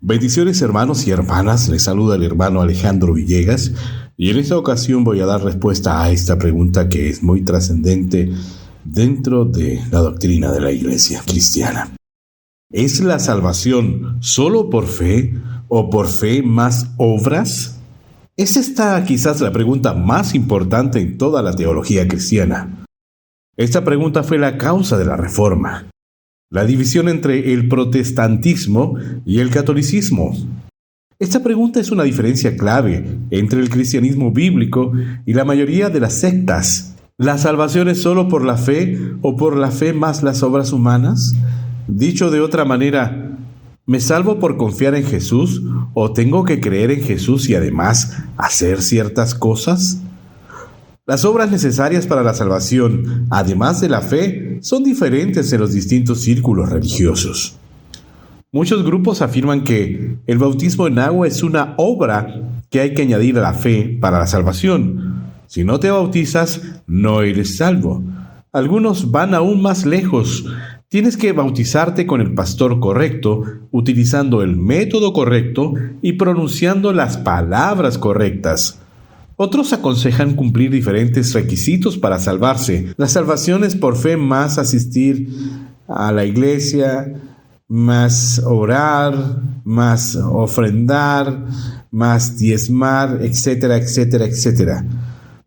Bendiciones, hermanos y hermanas, les saluda el hermano Alejandro Villegas y en esta ocasión voy a dar respuesta a esta pregunta que es muy trascendente dentro de la doctrina de la Iglesia cristiana. ¿Es la salvación solo por fe o por fe más obras? Es esta quizás la pregunta más importante en toda la teología cristiana. Esta pregunta fue la causa de la Reforma, la división entre el protestantismo y el catolicismo. Esta pregunta es una diferencia clave entre el cristianismo bíblico y la mayoría de las sectas. ¿La salvación es solo por la fe o por la fe más las obras humanas? Dicho de otra manera, ¿me salvo por confiar en Jesús o tengo que creer en Jesús y además hacer ciertas cosas? Las obras necesarias para la salvación, además de la fe, son diferentes en los distintos círculos religiosos. Muchos grupos afirman que el bautismo en agua es una obra que hay que añadir a la fe para la salvación. Si no te bautizas, no eres salvo. Algunos van aún más lejos. Tienes que bautizarte con el pastor correcto, utilizando el método correcto y pronunciando las palabras correctas. Otros aconsejan cumplir diferentes requisitos para salvarse. La salvación es por fe más asistir a la iglesia, más orar, más ofrendar, más diezmar, etcétera, etcétera, etcétera.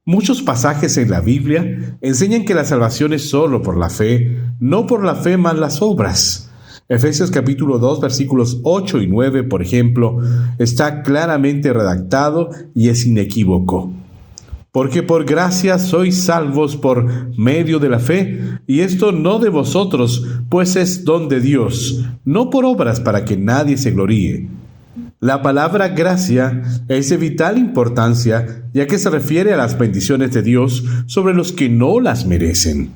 Muchos pasajes en la Biblia enseñan que la salvación es solo por la fe, no por la fe más las obras. Efesios capítulo 2, versículos 8 y 9, por ejemplo, está claramente redactado y es inequívoco. Porque por gracia sois salvos por medio de la fe, y esto no de vosotros, pues es don de Dios, no por obras para que nadie se gloríe. La palabra gracia es de vital importancia, ya que se refiere a las bendiciones de Dios sobre los que no las merecen.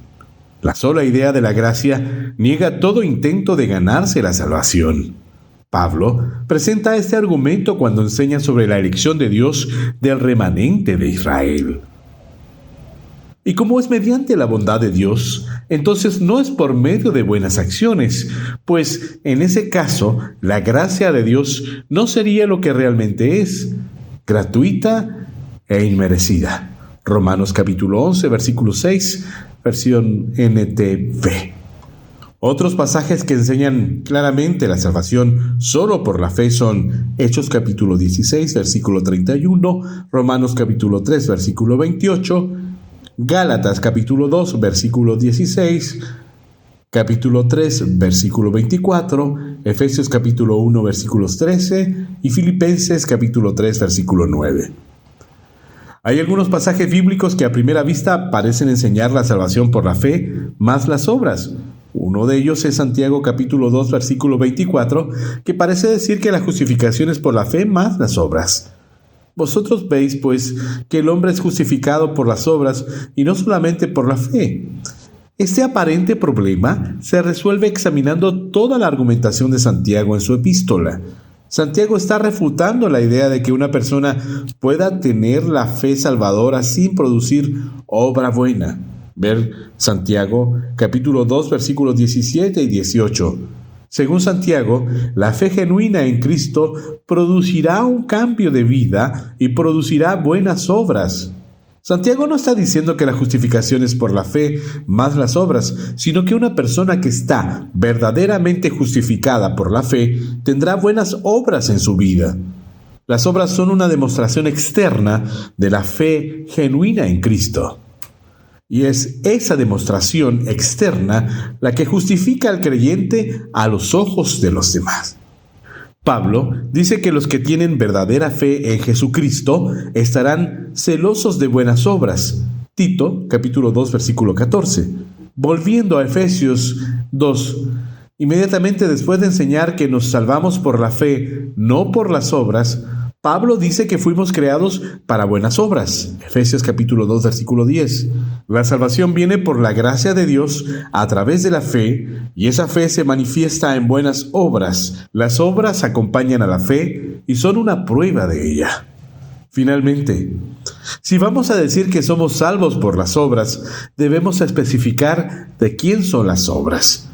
La sola idea de la gracia niega todo intento de ganarse la salvación. Pablo presenta este argumento cuando enseña sobre la elección de Dios del remanente de Israel. Y como es mediante la bondad de Dios, entonces no es por medio de buenas acciones, pues en ese caso la gracia de Dios no sería lo que realmente es, gratuita e inmerecida. Romanos capítulo 11, versículo 6, versión NTV. Otros pasajes que enseñan claramente la salvación solo por la fe son Hechos capítulo 16, versículo 31, Romanos capítulo 3, versículo 28, Gálatas capítulo 2, versículo 16, capítulo 3, versículo 24, Efesios capítulo 1, versículos 13 y Filipenses capítulo 3, versículo 9. Hay algunos pasajes bíblicos que a primera vista parecen enseñar la salvación por la fe más las obras. Uno de ellos es Santiago capítulo 2 versículo 24, que parece decir que la justificación es por la fe más las obras. Vosotros veis, pues, que el hombre es justificado por las obras y no solamente por la fe. Este aparente problema se resuelve examinando toda la argumentación de Santiago en su epístola. Santiago está refutando la idea de que una persona pueda tener la fe salvadora sin producir obra buena. Ver Santiago capítulo 2 versículos 17 y 18. Según Santiago, la fe genuina en Cristo producirá un cambio de vida y producirá buenas obras. Santiago no está diciendo que la justificación es por la fe más las obras, sino que una persona que está verdaderamente justificada por la fe tendrá buenas obras en su vida. Las obras son una demostración externa de la fe genuina en Cristo. Y es esa demostración externa la que justifica al creyente a los ojos de los demás. Pablo dice que los que tienen verdadera fe en Jesucristo estarán celosos de buenas obras. Tito, capítulo 2, versículo 14. Volviendo a Efesios 2, inmediatamente después de enseñar que nos salvamos por la fe, no por las obras, Pablo dice que fuimos creados para buenas obras. Efesios capítulo 2, versículo 10. La salvación viene por la gracia de Dios a través de la fe, y esa fe se manifiesta en buenas obras. Las obras acompañan a la fe y son una prueba de ella. Finalmente, si vamos a decir que somos salvos por las obras, debemos especificar de quién son las obras.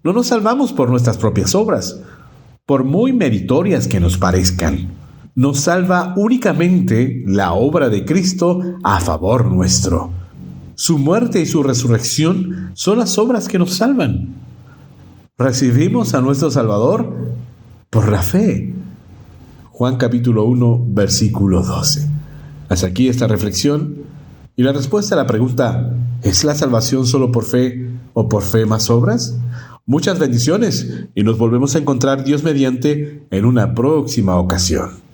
No nos salvamos por nuestras propias obras. por muy meritorias que nos parezcan. Nos salva únicamente la obra de Cristo a favor nuestro. Su muerte y su resurrección son las obras que nos salvan. Recibimos a nuestro Salvador por la fe. Juan capítulo 1, versículo 12. Hasta aquí esta reflexión y la respuesta a la pregunta: ¿es la salvación solo por fe o por fe más obras? Muchas bendiciones y nos volvemos a encontrar, Dios mediante, en una próxima ocasión.